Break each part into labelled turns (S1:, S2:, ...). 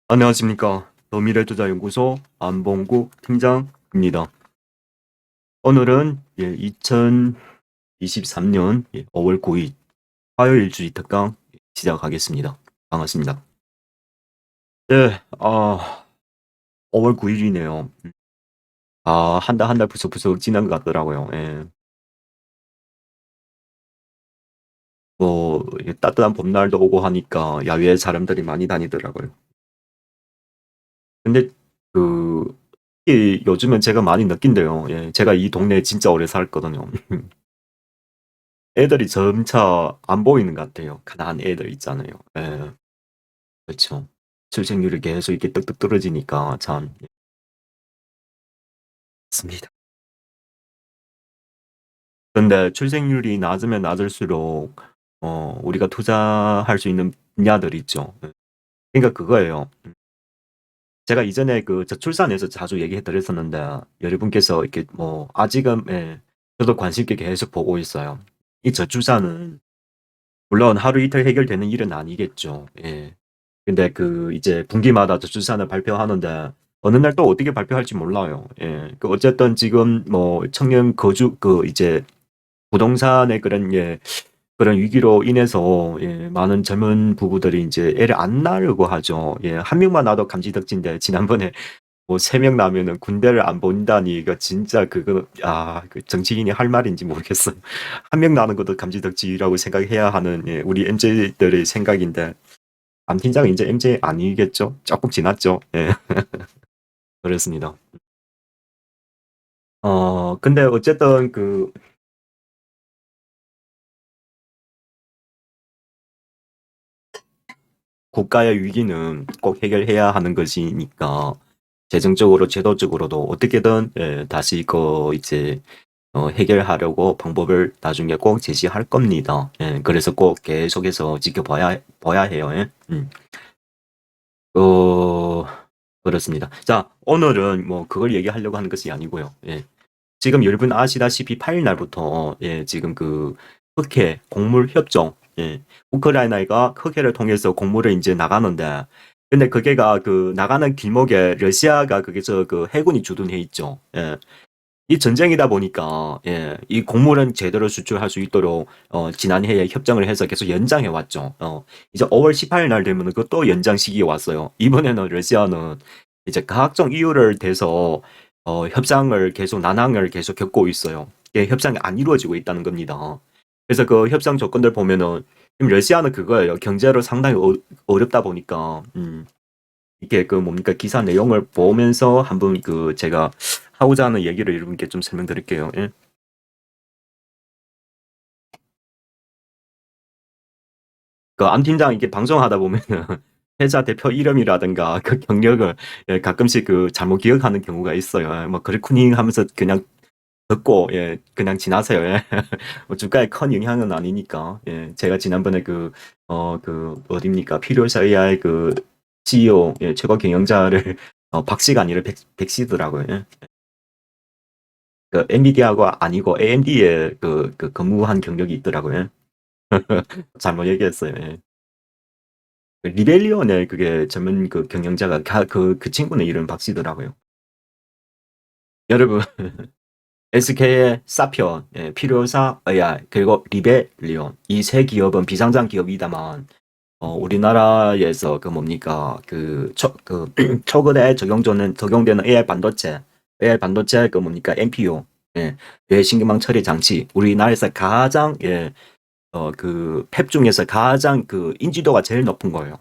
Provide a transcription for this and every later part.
S1: 안녕하십니까. 더미래투자연구소 안봉구 팀장입니다. 오늘은 2023년 5월 9일 화요일 주식 특강 시작하겠습니다. 반갑습니다. 네, 5월 9일이네요. 한 달 부쩍부쩍 지난 것 같더라고요. 예. 따뜻한 봄날도 오고 하니까 야외에 사람들이 많이 다니더라고요. 근데 요즘은 제가 많이 느낀대요. 예, 제가 이 동네에 진짜 오래 살거든요. 애들이 점차 안 보이는 것 같아요. 가난한 애들 있잖아요. 예. 그렇죠. 출생률이 계속 이렇게 뚝뚝 떨어지니까 참 습니다. 근데 출생률이 낮으면 낮을수록 우리가 투자할 수 있는 분야들이 있죠. 예. 그러니까 그거예요. 제가 이전에 저출산에서 자주 얘기해 드렸었는데 여러분께서 이렇게 아직은 저도 관심 있게 계속 보고 있어요. 이 저출산은 물론 하루 이틀 해결되는 일은 아니겠죠. 예. 근데 이제 분기마다 저출산을 발표하는데 어느 날 또 어떻게 발표할지 몰라요. 예. 어쨌든 지금 청년 거주 이제 부동산의 그런 위기로 인해서 많은 젊은 부부들이 이제 애를 안 낳으려고 하죠. 예. 한 명만 낳아도 감지덕지인데 지난번에 3명 낳으면은 군대를 안 보낸다니 이거 진짜 정치인이 할 말인지 모르겠어요. 한 명 낳는 것도 감지덕지라고 생각해야 하는 우리 MZ들의 생각인데 안 팀장은 이제 MZ 아니겠죠? 조금 지났죠. 예. 그렇습니다. 근데 어쨌든 국가의 위기는 꼭 해결해야 하는 것이니까 재정적으로 제도적으로도 어떻게든 다시 이제 해결하려고 방법을 나중에 꼭 제시할 겁니다. 예. 그래서 꼭 계속해서 봐야 해요. 예. 어 그렇습니다. 자, 오늘은 그걸 얘기하려고 하는 것이 아니고요. 예. 지금 여러분 아시다시피 8일 날부터 지금 흑해 곡물 협정, 우크라이나가 흑해를 통해서 곡물을 이제 나가는데, 근데 그게가 나가는 길목에 러시아가 해군이 주둔해 있죠. 예. 이 전쟁이다 보니까 이 곡물은 제대로 수출할 수 있도록 지난해에 협정을 해서 계속 연장해 왔죠. 이제 5월 18일 날 되면 그것도 연장 시기에 왔어요. 이번에는 러시아는 이제 각종 이유를 대서 협상을 계속 난항을 계속 겪고 있어요. 협상이 안 이루어지고 있다는 겁니다. 그래서 그 협상 조건들 보면은 지금 러시아는 그거예요. 경제로 상당히 어렵다 보니까 이게 뭡니까 기사 내용을 보면서 한번 제가 하고자 하는 얘기를 여러분께 좀 설명드릴게요. 예. 안 팀장 이렇게 방송하다 보면은 회사 대표 이름이라든가 경력을 가끔씩 잘못 기억하는 경우가 있어요. 뭐 그렇구니 하면서 그냥 듣고 그냥 지나세요. 예. 주가에 큰 영향은 아니니까. 예. 제가 지난번에 어딥니까 필요사 AI CEO 최고 경영자를 박씨가 아니라 백씨더라고요. 예. 엔비디아가 아니고 AMD에 근무한 경력이 있더라고요. 잘못 얘기했어요. 예. 리벨리온의 그게 전문 경영자가 그 친구는 이름 박씨더라고요. 여러분 SK의 사피온, 필요사 AI 그리고 리벨리온 이 세 기업은 비상장 기업이다만 우리나라에서 뭡니까 초거대 적용되는 AI 반도체 뭡니까 NPU 뇌신경망 처리 장치 우리나라에서 가장 펩 중에서 가장 인지도가 제일 높은 거예요.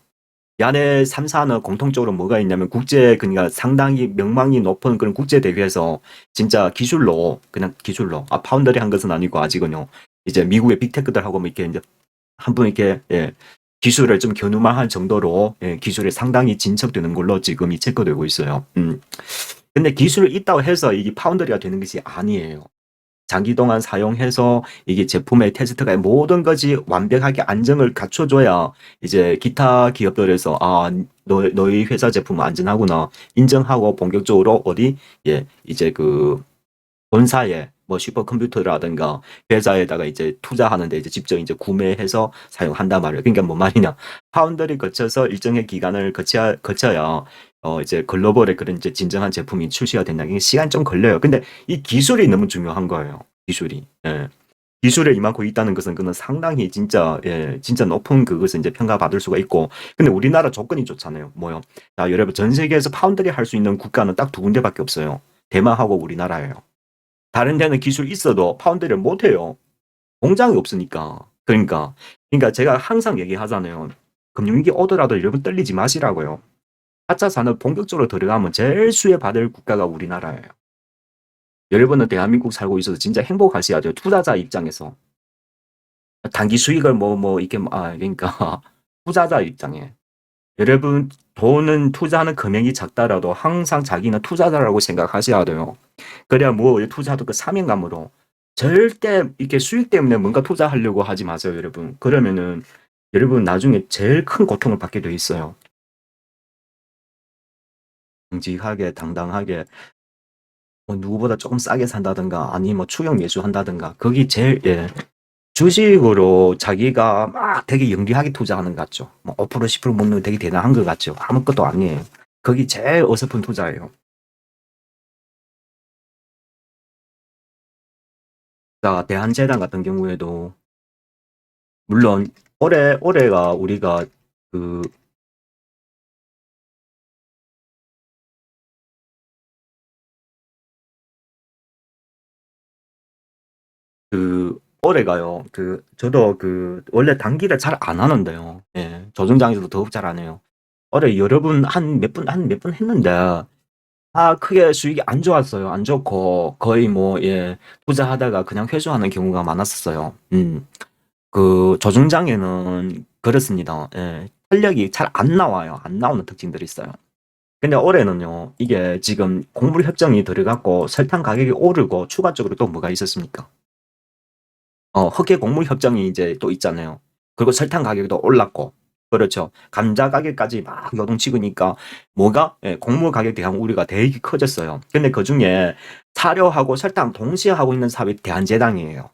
S1: 이 안에 3사는 공통적으로 뭐가 있냐면 그러니까 상당히 명망이 높은 그런 국제 대회에서 진짜 그냥 기술로 파운더리 한 것은 아니고 아직은요. 이제 미국의 빅테크들하고 이렇게 이제 한 분 이렇게 기술을 좀 겨누만할 정도로 기술이 상당히 진척되는 걸로 지금 체크되고 있어요. 근데 기술이 있다고 해서 이게 파운더리가 되는 것이 아니에요. 장기 동안 사용해서 이게 제품의 테스트가 모든 것이 완벽하게 안정을 갖춰줘야 이제 기타 기업들에서 너희 회사 제품은 안전하구나 인정하고 본격적으로 이제 본사에 뭐 슈퍼컴퓨터라든가 회사에다가 이제 투자하는데 이제 직접 이제 구매해서 사용한단 말이에요. 그러니까 뭔 말이냐. 파운드를 거쳐서 일정의 기간을 거쳐야 이제 글로벌의 그런 이제 진정한 제품이 출시가 된다는 게 시간이 좀 걸려요. 근데 이 기술이 너무 중요한 거예요. 기술이. 예. 기술에 이만큼 있다는 것은 그는 상당히 진짜 진짜 높은 그것을 이제 평가받을 수가 있고. 근데 우리나라 조건이 좋잖아요. 뭐요? 자, 여러분 전 세계에서 파운드리 할 수 있는 국가는 딱 두 군데밖에 없어요. 대만하고 우리나라예요. 다른 데는 기술이 있어도 파운드리를 못 해요. 공장이 없으니까. 그러니까 제가 항상 얘기하잖아요. 금융위기 오더라도 여러분 떨리지 마시라고요. 4차 산업 본격적으로 들어가면 제일 수혜받을 국가가 우리나라예요. 여러분은 대한민국 살고 있어서 진짜 행복하셔야 돼요. 투자자 입장에서. 단기 수익을 이렇게, 그러니까, 투자자 입장에. 여러분, 돈은 투자하는 금액이 작다라도 항상 자기는 투자자라고 생각하셔야 돼요. 그래야 투자도 그 사명감으로. 절대 이렇게 수익 때문에 뭔가 투자하려고 하지 마세요, 여러분. 그러면은, 여러분 나중에 제일 큰 고통을 받게 돼 있어요. 정직하게, 당당하게, 누구보다 조금 싸게 산다든가, 아니 추격 매수한다든가, 거기 제일, 주식으로 자기가 막 되게 영리하게 투자하는 것 같죠. 5% 10% 먹는 거 되게 대단한 것 같죠. 아무것도 아니에요. 거기 제일 어설픈 투자예요. 자, 대한제당 같은 경우에도 물론 올해가 우리가 그 올해가요. 저도 원래 단기를 잘 안 하는데요. 예, 조정장에서도 더욱 잘 안 해요. 올해 여러 분 한 몇 분 했는데 크게 수익이 안 좋았어요. 안 좋고 거의 투자하다가 그냥 회수하는 경우가 많았었어요. 조정장에는 그렇습니다. 예, 탄력이 잘 안 나와요. 안 나오는 특징들이 있어요. 근데 올해는요, 이게 지금 곡물 협정이 들어갔고 설탕 가격이 오르고 추가적으로 또 뭐가 있었습니까? 흑해 곡물 협정이 이제 또 있잖아요. 그리고 설탕 가격도 올랐고, 그렇죠. 감자 가격까지 막 요동치니까 곡물 가격에 대한 우려가 되게 커졌어요. 근데 그 중에 사료하고 설탕 동시에 하고 있는 사업이 대한제당이에요.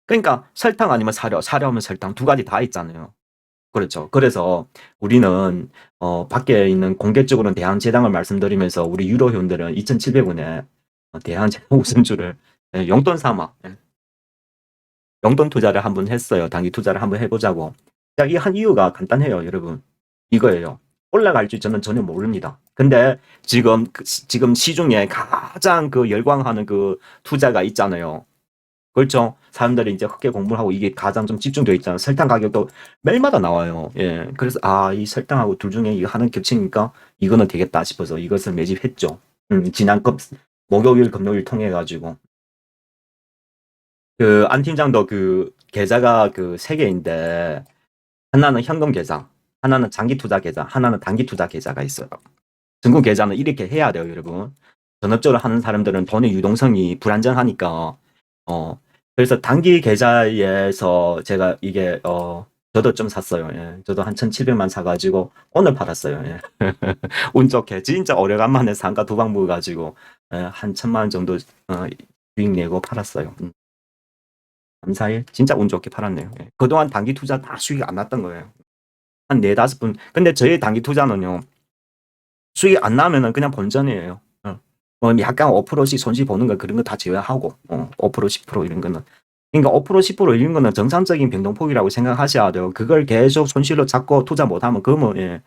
S1: 그러니까 설탕 아니면 사료하면 설탕 두 가지 다 있잖아요. 그렇죠. 그래서 우리는 밖에 있는 공개적으로는 대한제당을 말씀드리면서 우리 유로 회원들은 2,700원에 대한제당 우선주를 용돈 삼아 용돈 투자를 한번 했어요. 단기 투자를 한번 해보자고. 이 한 이유가 간단해요, 여러분. 이거예요. 올라갈지 저는 전혀 모릅니다. 근데 지금 시중에 가장 열광하는 투자가 있잖아요. 그렇죠. 사람들이 이제 흑계 공부를 하고 이게 가장 좀 집중되어 있잖아요. 설탕 가격도 매일마다 나와요. 예. 그래서 이 설탕하고 둘 중에 이거 하는 겹치니까 이거는 되겠다 싶어서 이것을 매집했죠. 지난 목요일, 금요일 통해 가지고. 안 팀장도 계좌가 세 개인데 하나는 현금 계좌, 하나는 장기 투자 계좌, 하나는 단기 투자 계좌가 있어요. 중국 계좌는 이렇게 해야 돼요, 여러분. 전업적으로 하는 사람들은 돈의 유동성이 불안정하니까 그래서 단기 계좌에서 제가 이게 저도 좀 샀어요. 예. 저도 한 1,700만 사가지고 오늘 팔았어요. 예. 운 좋게 진짜 오래간만에 상가 두 방 모아가지고 한 1,000만 원 정도 수익 내고 팔았어요. 3, 4일 진짜 운 좋게 팔았네요. 예. 그동안 단기 투자 다 수익이 안 났던 거예요. 한 4-5분. 근데 저희 단기 투자는요. 수익이 안 나면은 그냥 본전이에요. 약간 5%씩 손실 보는 거 그런 거 다 제외하고 5% 10% 이런 거는. 그러니까 5% 10% 이런 거는 정상적인 변동폭이라고 생각하셔야 돼요. 그걸 계속 손실로 잡고 투자 못하면 그러면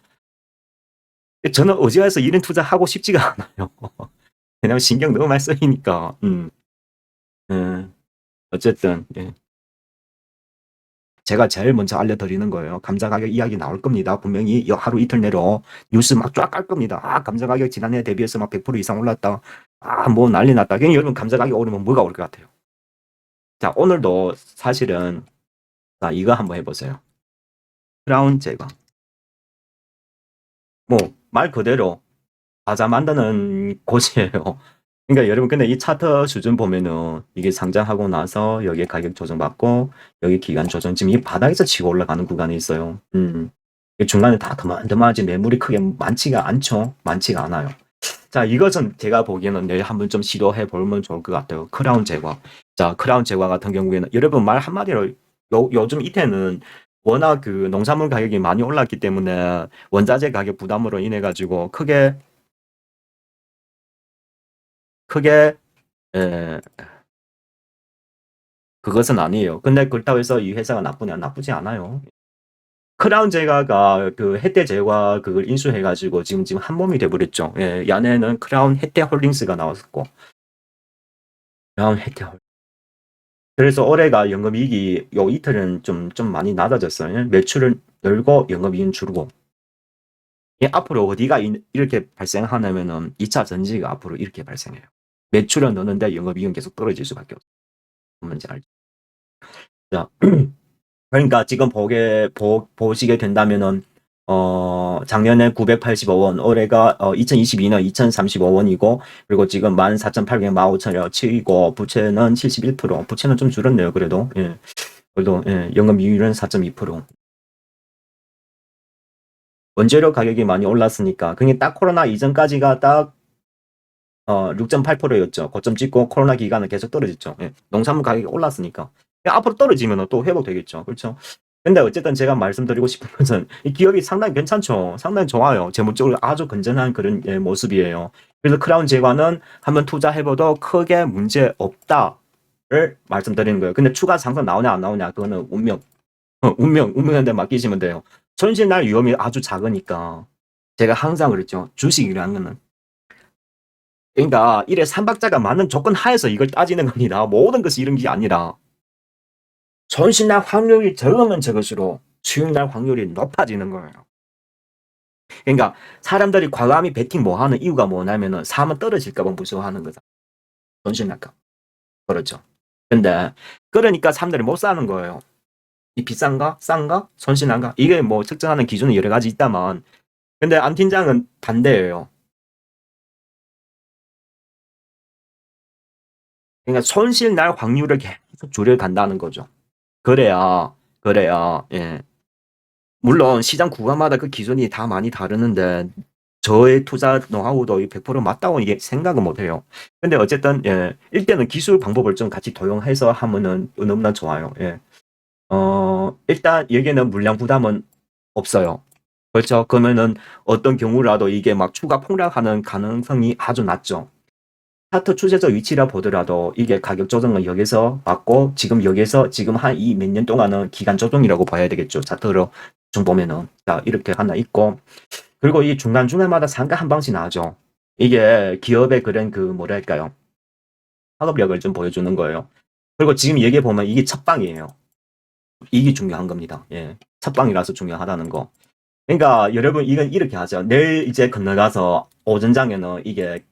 S1: 저는 어지간해서 이런 투자 하고 싶지가 않아요. 그냥 신경 너무 많이 쓰이니까. 어쨌든 제가 제일 먼저 알려드리는 거예요. 감자 가격 이야기 나올 겁니다. 분명히 하루 이틀 내로 뉴스 막 쫙 깔 겁니다. 감자 가격 지난해 대비해서 막 100% 이상 올랐다. 난리 났다. 그냥 여러분 감자 가격 오르면 뭐가 올 것 같아요? 자, 오늘도 사실은 이거 한번 해보세요. 크라운 제거. 말 그대로 과자 만드는 곳이에요. 그러니까 여러분 근데 이 차트 수준 보면은 이게 상장하고 나서 여기 가격 조정받고 여기 기간 조정 지금 이 바닥에서 치고 올라가는 구간이 있어요. 중간에 다 드마지 매물이 크게 많지가 않죠. 많지가 않아요. 자, 이것은 제가 보기에는 내일 한번 좀 시도해 보면 좋을 것 같아요. 크라운 제과. 자, 크라운 제과 같은 경우에는 여러분 말 한마디로 요즘 이때는 워낙 그 농산물 가격이 많이 올랐기 때문에 원자재 가격 부담으로 인해 가지고 크게 에, 그것은 아니에요. 근데 그렇다고 해서 이 회사가 나쁘냐? 나쁘지 않아요. 크라운 제과가 그 혜태 제과 그걸 인수해 가지고 지금 한 몸이 돼 버렸죠. 예, 야내는 크라운 혜태 홀딩스가 나왔었고. 크라운 혜태 홀. 그래서 올해가 영업이익이 요 이틀은 좀 많이 낮아졌어요. 매출은 늘고 영업이익은 줄고. 예, 앞으로 어디가 이렇게 발생하냐면은 2차 전지가 앞으로 이렇게 발생해요. 매출은 느는데 영업이익은 계속 떨어질 수밖에 없어요. 뭔지 알죠? 자, 그러니까 지금 보시게 된다면은 작년에 985원, 올해가 2022년 2035원이고, 그리고 지금 14,845원이고, 치이고, 부채는 71%, 부채는 좀 줄었네요, 그래도. 예. 그래도, 예, 영업이익률은 4.2%. 원재료 가격이 많이 올랐으니까, 그게 딱 코로나 이전까지가 딱 6.8%였죠. 고점 찍고 코로나 기간은 계속 떨어졌죠. 예. 농산물 가격이 올랐으니까. 앞으로 떨어지면 또 회복되겠죠. 그렇죠? 근데 어쨌든 제가 말씀드리고 싶은 것은 이 기업이 상당히 괜찮죠. 상당히 좋아요. 재무적으로 아주 건전한 그런 예, 모습이에요. 그래서 크라운 제과는 한번 투자해봐도 크게 문제 없다를 말씀드리는 거예요. 근데 추가 상승 나오냐 안 나오냐 그거는 운명한테 맡기시면 돼요. 손실날 위험이 아주 작으니까 제가 항상 그랬죠. 주식이라는 거는 그러니까 이래 삼박자가 많은 조건 하에서 이걸 따지는 겁니다. 모든 것이 이런 게 아니라 손실날 확률이 적으면 적을수록 수익날 확률이 높아지는 거예요. 그러니까 사람들이 과감히 베팅 뭐 하는 이유가 뭐냐면은 사면 떨어질까 봐 무서워하는 거다. 손실날까. 그렇죠. 근데 그러니까 사람들이 못 사는 거예요. 이 비싼가? 싼가? 손실난가? 이게 뭐 측정하는 기준은 여러 가지 있다만 근데 안 팀장은 반대예요. 그러니까 손실날 확률을 계속 줄여간다는 거죠. 그래야 예. 물론 시장 구간마다 그 기준이 다 많이 다르는데 저의 투자 노하우도 100% 맞다고 이게 생각은 못 해요. 근데 어쨌든 예. 일단은 기술 방법을 좀 같이 도용해서 하면은 너무나 좋아요. 예. 일단 여기에는 물량 부담은 없어요. 그렇죠. 그러면은 어떤 경우라도 이게 막 추가 폭락하는 가능성이 아주 낮죠. 차트 추세적 위치라 보더라도 이게 가격 조정은 여기서 맞고 지금 여기서 지금 한 이 몇 년 동안은 기간 조정이라고 봐야 되겠죠. 차트로 좀 보면은 자 이렇게 하나 있고 그리고 이 중간중간마다 상가 한 방씩 나죠. 이게 기업의 그런 그 뭐랄까요 파급력을 좀 보여주는 거예요. 그리고 지금 얘기해 보면 이게 첫 방이에요. 이게 중요한 겁니다. 예, 첫 방이라서 중요하다는 거. 그러니까 여러분 이건 이렇게 하죠. 내일 이제 건너가서 오전장에는 이게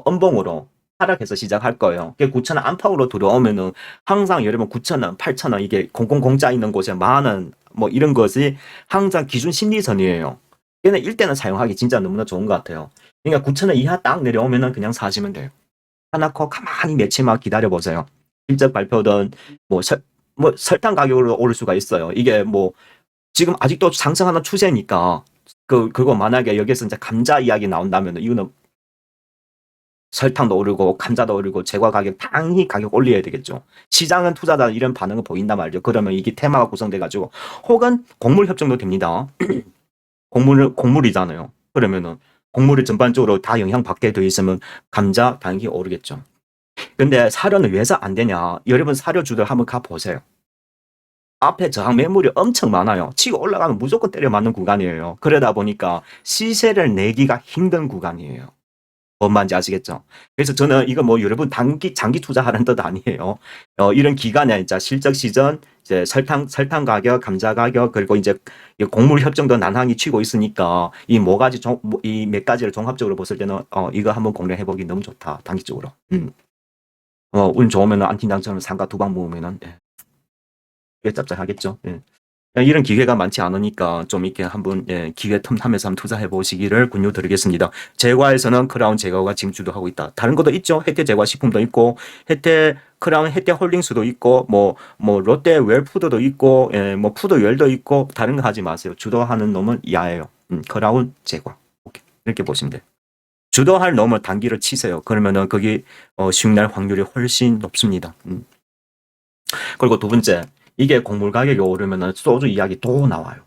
S1: 음봉으로 하락해서 시작할 거예요. 9,000원 안팎으로 들어오면은 항상 여러분 9,000원, 8,000원 이게 공공공짜 있는 곳에 많은 뭐 이런 것이 항상 기준 심리선이에요. 얘는 일대는 사용하기 진짜 너무나 좋은 것 같아요. 그러니까 9,000원 이하 딱 내려오면은 그냥 사시면 돼요. 사놓고 가만히 며칠만 기다려 보세요. 실적 발표든 뭐 설탕 가격으로 오를 수가 있어요. 이게 뭐 지금 아직도 상승하는 추세니까 그거 만약에 여기서 이제 감자 이야기 나온다면 이거는 설탕도 오르고 감자도 오르고 제과 가격 당연히 가격 올려야 되겠죠. 시장은 투자자 이런 반응을 보인단 말이죠. 그러면 이게 테마가 구성돼 가지고 혹은 곡물 협정도 됩니다. 곡물이잖아요. 그러면은 곡물이 전반적으로 다 영향받게 돼 있으면 감자 당연히 오르겠죠. 근데 사료는 왜 안 되냐? 여러분 사료주들 한번 가 보세요. 앞에 저항 매물이 엄청 많아요. 치고 올라가면 무조건 때려 맞는 구간이에요. 그러다 보니까 시세를 내기가 힘든 구간이에요. 뭔 말인지 아시겠죠? 그래서 저는 이거 뭐 여러분 장기 투자하는 뜻 아니에요. 이런 기간에 이제 실적 시전, 이제 설탕 가격, 감자 가격, 그리고 이제 곡물 협정도 난항이 치고 있으니까 이 몇 가지를 종합적으로 봤을 때는 이거 한번 공략해 보기 너무 좋다. 단기적으로. 운 좋으면 안팀장처럼 상가 두 방 모으면은 꽤 짭짤하겠죠. 예. 이런 기회가 많지 않으니까 좀 이렇게 한번 예, 기회 틈타면서 한번 투자해 보시기를 권유드리겠습니다. 제과에서는 크라운 제과가 지금 주도하고 있다. 다른 것도 있죠. 혜태 제과 식품도 있고 크라운 혜태 홀딩스도 있고 뭐 롯데 웰푸드도 있고 예, 뭐 푸드웰도 있고 다른 거 하지 마세요. 주도하는 놈은 야예요. 크라운 제과. 오케이. 이렇게 보시면 돼요. 주도할 놈을 단기를 치세요. 그러면은 거기 수익날 확률이 훨씬 높습니다. 그리고 두 번째 이게 곡물 가격이 오르면은 소주 이야기 또 나와요.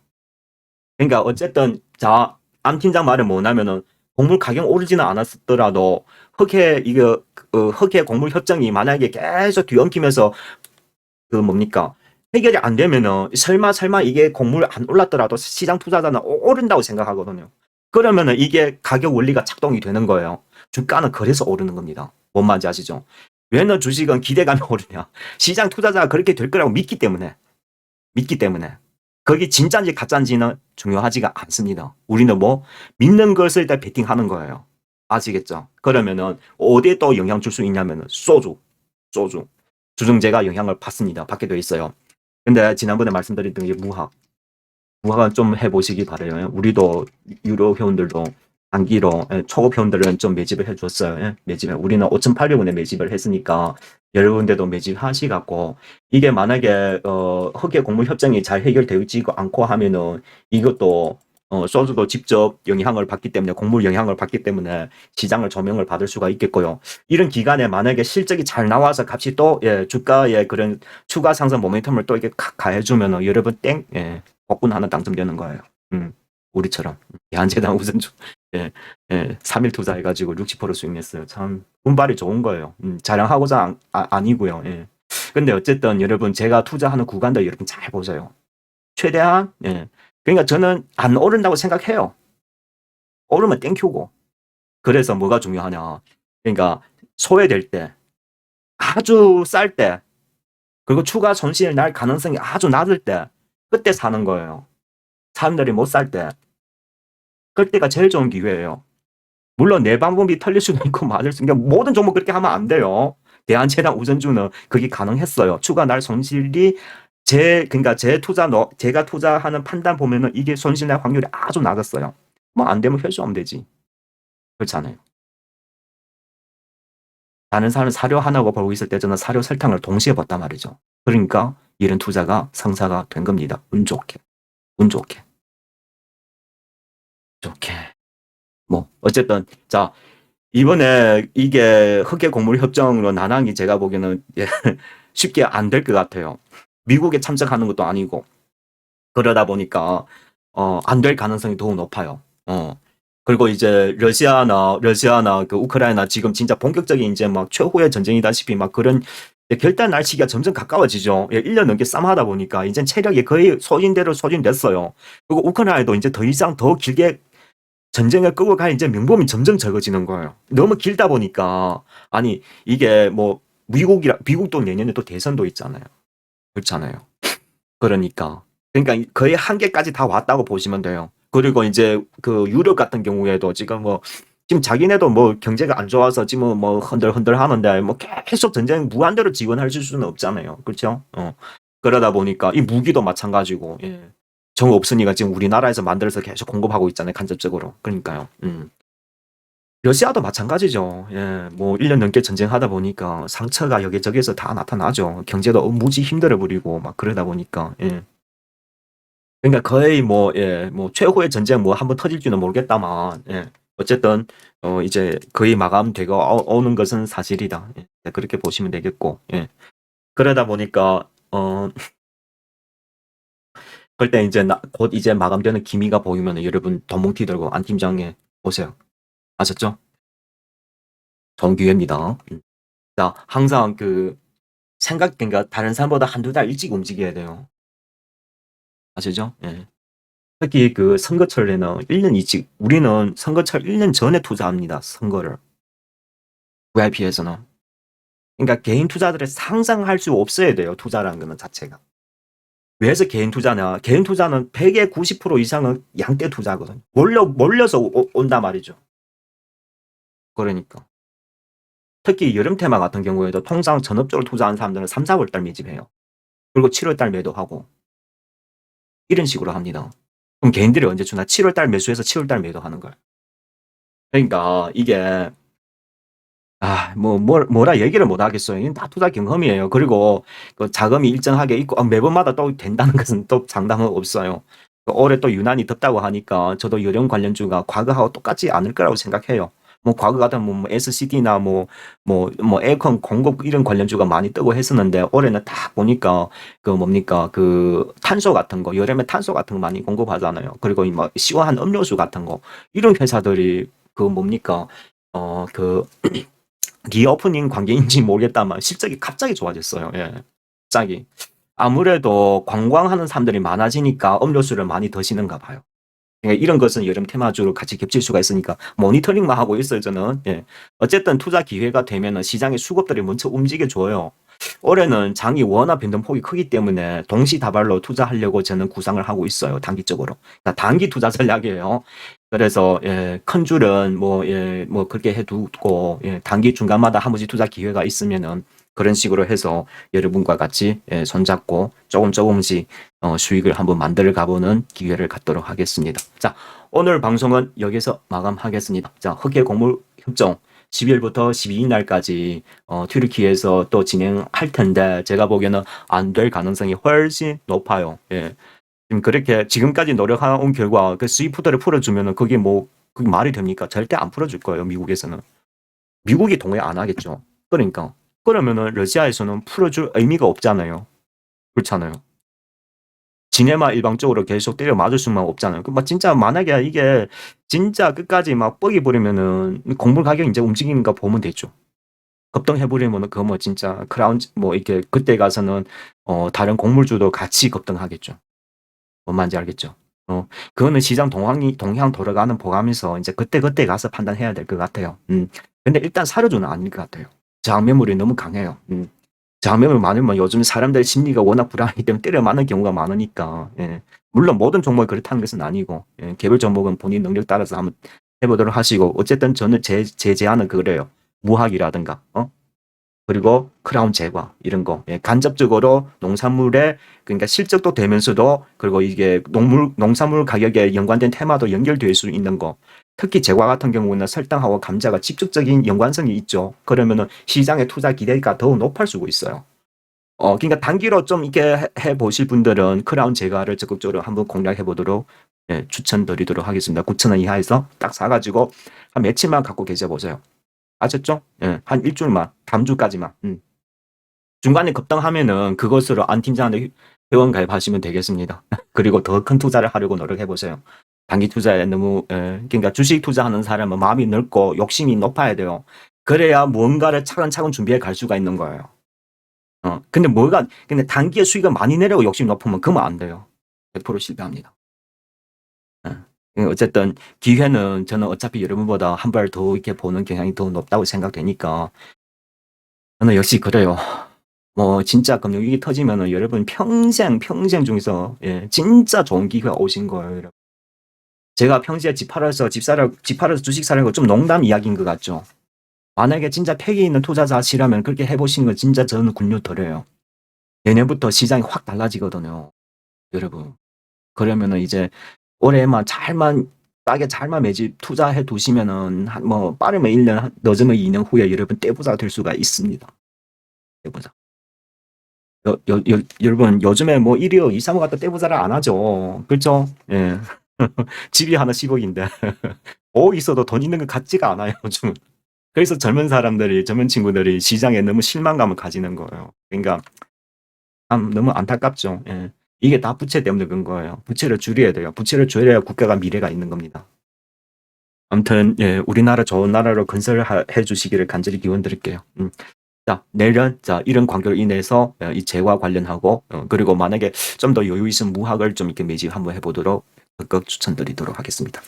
S1: 그러니까 어쨌든 자, 안 팀장 말은 뭐냐면은 곡물 가격 오르지는 않았더라도 흑해 이거 흑해 곡물 협정이 만약에 계속 뒤엉키면서 그 뭡니까 해결이 안 되면은 설마 이게 곡물 안 올랐더라도 시장 투자자는 오른다고 생각하거든요. 그러면은 이게 가격 원리가 작동이 되는 거예요. 주가는 그래서 오르는 겁니다. 뭔 말인지 아시죠? 왜는 주식은 기대감이 오르냐? 시장 투자자가 그렇게 될 거라고 믿기 때문에. 그게 진짜인지 가짜인지는 중요하지가 않습니다. 우리는 뭐 믿는 것을 다 베팅하는 거예요. 아시겠죠? 그러면은 어디에 또 영향 줄 수 있냐면은 소주. 주정제가 영향을 받게 돼 있어요. 근데 지난번에 말씀드렸던 게 무학은 좀 해보시기 바래요. 우리도 유료 회원들도 단기로 초급 회원들은 좀 매집을 해줬어요. 매집을 우리는 5,800원에 매집을 했으니까 여러분들도 매집하시갖고 이게 만약에 흑해 곡물 협정이 잘 해결되지 않고 하면은 이것도 소주도 직접 영향을 받기 때문에 곡물 영향을 받기 때문에 시장을 조명을 받을 수가 있겠고요. 이런 기간에 만약에 실적이 잘 나와서 값이 또 주가의 그런 추가 상승 모멘텀을 또 이렇게 가해주면은 여러분 복분 하나 당첨되는 거예요. 우리처럼 대한제당 우선주 3일 투자해가지고 60% 수익 냈어요. 참 운발이 좋은 거예요. 자랑하고자 아니고요. 근데 어쨌든 여러분 제가 투자하는 구간도 여러분 잘 보세요. 최대한 그러니까 저는 안 오른다고 생각해요. 오르면 땡큐고. 그래서 뭐가 중요하냐. 그러니까 소외될 때 아주 쌀 때 그리고 추가 손실 날 가능성이 아주 낮을 때 그때 사는 거예요. 사람들이 못 살 때. 그때가 제일 좋은 기회예요. 물론 내 방법이 틀릴 수도 있고 맞을 수 있고 모든 종목 그렇게 하면 안 돼요. 대한제당 우선주는 그게 가능했어요. 추가 날 손실이 그러니까 제가 투자하는 판단 보면은 이게 손실 날 확률이 아주 낮았어요. 뭐 안 되면 회수하면 되지. 그렇잖아요. 다른 사람은 사료 하나고 벌고 있을 때 저는 사료 설탕을 동시에 봤단 말이죠. 그러니까 이런 투자가 성사가 된 겁니다. 운 좋게. 뭐 어쨌든 자 이번에 이게 흑해 곡물 협정으로 난항이 제가 보기에는 쉽게 안 될 것 같아요. 미국에 참석하는 것도 아니고 그러다 보니까 안 될 가능성이 더욱 높아요. 그리고 이제 러시아나 그 우크라이나 지금 진짜 본격적인 이제 막 최후의 전쟁이다시피 막 그런 결단 날 시기가 점점 가까워지죠. 1년 넘게 싸움하다 보니까 이제 체력이 거의 소진대로 소진됐어요. 그리고 우크라이나도 이제 더 이상 더 길게 전쟁을 끌고 갈 이제 명분이 점점 적어지는 거예요. 너무 길다 보니까 아니 이게 뭐 미국도 내년에 또 대선도 있잖아요. 그렇잖아요. 그러니까 거의 한계까지 다 왔다고 보시면 돼요. 그리고 이제 그 유럽 같은 경우에도 지금 자기네도 뭐 경제가 안 좋아서 지금 뭐 흔들흔들 하는데 뭐 계속 전쟁 무한대로 지원할 수는 없잖아요. 그렇죠? 그러다 보니까 이 무기도 마찬가지고 정 없으니까 지금 우리나라에서 만들어서 계속 공급하고 있잖아요. 간접적으로. 그러니까요. 러시아도 마찬가지죠. 뭐 1년 넘게 전쟁하다 보니까 상처가 여기저기서 다 나타나죠. 경제도 무지 힘들어 버리고 막 그러다 보니까. 그러니까 거의 뭐 최후의 전쟁 뭐 한번 터질지는 모르겠다만 어쨌든 이제 거의 마감되고 오는 것은 사실이다. 그렇게 보시면 되겠고. 그러다 보니까 그때 이제 곧 이제 마감되는 기미가 보이면 여러분 덤뭉티 들고 안 팀장에 오세요. 아셨죠? 좋은 기회입니다. 자, 항상 그러니까 다른 사람보다 한두 달 일찍 움직여야 돼요. 아시죠? 특히 그 선거철에는 1년 일찍, 우리는 선거철 1년 전에 투자합니다. 선거를. VIP에서는. 그러니까 개인 투자들을 상상할 수 없어야 돼요. 투자라는 거는 자체가. 왜서 개인 투자냐? 개인 투자는 100의 90% 이상은 양대 투자거든요. 몰려서 온단 말이죠. 그러니까. 특히 여름 테마 같은 경우에도 통상 전업적으로 투자하는 사람들은 3, 4월 달 매집해요. 그리고 7월 달 매도하고 이런 식으로 합니다. 그럼 개인들이 언제 주나? 7월 달 매수해서 7월 달 매도하는 거예요. 그러니까 이게 뭐라 얘기를 못 하겠어요. 이건 다 투자 경험이에요. 그리고 그 자금이 일정하게 있고 매번마다 또 된다는 것은 또 장담은 없어요. 올해 또 유난히 덥다고 하니까 저도 여름 관련주가 과거하고 똑같지 않을 거라고 생각해요. 뭐 과거 같은 뭐 SCD나 뭐 에어컨 공급 이런 관련주가 많이 뜨고 했었는데 올해는 딱 보니까 그 뭡니까 그 탄소 같은 거 여름에 탄소 같은 거 많이 공급하잖아요. 그리고 막 시원한 음료수 같은 거 이런 회사들이 그 뭡니까 그 리오프닝 관계인지 모르겠다만 실적이 갑자기 좋아졌어요. 예. 갑자기. 아무래도 관광하는 사람들이 많아지니까 음료수를 많이 드시는가 봐요. 그러니까 이런 것은 여름 테마주로 같이 겹칠 수가 있으니까 모니터링만 하고 있어요, 저는. 예. 어쨌든 투자 기회가 되면은 시장의 수급들이 먼저 움직여줘요. 올해는 장이 워낙 변동폭이 크기 때문에 동시다발로 투자하려고 저는 구상을 하고 있어요, 단기적으로. 그러니까 단기 투자 전략이에요. 그래서 예, 큰 줄은 뭐 그렇게 해두고 예, 단기 중간마다 한 번씩 투자 기회가 있으면은 그런 식으로 해서 여러분과 같이 예, 손잡고 조금씩 수익을 한번 만들어 가보는 기회를 갖도록 하겠습니다. 자, 오늘 방송은 여기서 마감하겠습니다. 자, 흑해 곡물 협정 10일부터 12일 날까지 튀르키예에서 또 진행할 텐데 제가 보기에는 안 될 가능성이 훨씬 높아요. 예. 지금 그렇게 지금까지 노력해온 결과 그 스위프트를 풀어주면은 그게 말이 됩니까? 절대 안 풀어줄 거예요, 미국에서는. 미국이 동의 안 하겠죠. 그러니까. 그러면은 러시아에서는 풀어줄 의미가 없잖아요. 그렇잖아요. 지네만 일방적으로 계속 때려 맞을 수만 없잖아요. 막 진짜 만약에 이게 진짜 끝까지 막 뻑이 부리면은 곡물 가격이 이제 움직이는 거 보면 되죠. 급등해버리면은 그거 뭐 진짜 크라운 뭐 이렇게 그때 가서는 다른 곡물주도 같이 급등하겠죠. 뭔 말인지 알겠죠? 그거는 시장 동향 돌아가는 보감에서 이제 그때 가서 판단해야 될 것 같아요. 근데 일단 사료주는 아닐 것 같아요. 저항 매물이 너무 강해요. 저항 매물 많으면 요즘 사람들 심리가 워낙 불안하기 때문에 때려 맞는 경우가 많으니까. 예. 물론 모든 종목이 그렇다는 것은 아니고 예. 개별 종목은 본인 능력 따라서 한번 해보도록 하시고 어쨌든 저는 제 제안은 그래요. 무학이라든가 그리고 크라운 제과 이런 거 예, 간접적으로 농산물에 그러니까 실적도 되면서도 그리고 이게 농산물 가격에 연관된 테마도 연결될 수 있는 거 특히 제과 같은 경우는 설탕하고 감자가 직접적인 연관성이 있죠. 그러면은 시장의 투자 기대가 더욱 높을 수가 있어요. 그러니까 단기로 좀 이렇게 해 보실 분들은 크라운 제과를 적극적으로 한번 공략해 보도록 예, 추천드리도록 하겠습니다. 9,000원 이하에서 딱 사가지고 한 며칠만 갖고 계셔 보세요. 아셨죠? 예, 한 일주일만, 다음 주까지만. 중간에 급등하면은 그것으로 안 팀장한테 회원 가입하시면 되겠습니다. 그리고 더 큰 투자를 하려고 노력해 보세요. 단기 투자에 너무 그러니까 주식 투자하는 사람은 마음이 넓고 욕심이 높아야 돼요. 그래야 뭔가를 차근차근 준비해 갈 수가 있는 거예요. 근데 단기에 수익을 많이 내려고 욕심이 높으면 그러면 안 돼요. 100% 실패합니다. 어쨌든 기회는 저는 어차피 여러분보다 한 발 더 이렇게 보는 경향이 더 높다고 생각되니까 저는 역시 그래요. 뭐 진짜 금융위기 터지면은 여러분 평생 중에서 예, 진짜 좋은 기회가 오신 거예요, 여러분. 제가 평소에 집 팔아서 주식 사는 거 좀 농담 이야기인 것 같죠. 만약에 진짜 패기 있는 투자자시라면 그렇게 해보시는 건 진짜 저는 권유드려요. 내년부터 시장이 확 달라지거든요, 여러분. 그러면은 이제 올해만 싸게 잘만 매집 투자해 두시면은 뭐 빠르면 1년, 늦으면 2년 후에 여러분 떼부자가 될 수가 있습니다. 떼부자. 여러분 요즘에 뭐 1억 2, 3억 갖다 떼부자를 안 하죠. 그렇죠? 예. 집이 하나 10억인데 5억 있어도 돈 있는 것 같지가 않아요, 요즘은. 그래서 젊은 친구들이 시장에 너무 실망감을 가지는 거예요. 그러니까 참 너무 안타깝죠. 예. 이게 다 부채 때문에 그런 거예요. 부채를 줄여야 돼요. 부채를 줄여야 국가가 미래가 있는 겁니다. 아무튼 예, 우리나라 좋은 나라로 건설해 주시기를 간절히 기원드릴게요. 자, 내년 이런 관계로 인해서 이 재화 관련하고 그리고 만약에 좀 더 여유 있으면 무학을 좀 이렇게 매집 한번 해보도록 적극 추천드리도록 하겠습니다.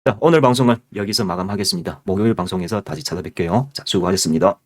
S1: 자, 오늘 방송은 여기서 마감하겠습니다. 목요일 방송에서 다시 찾아뵐게요. 자, 수고하셨습니다.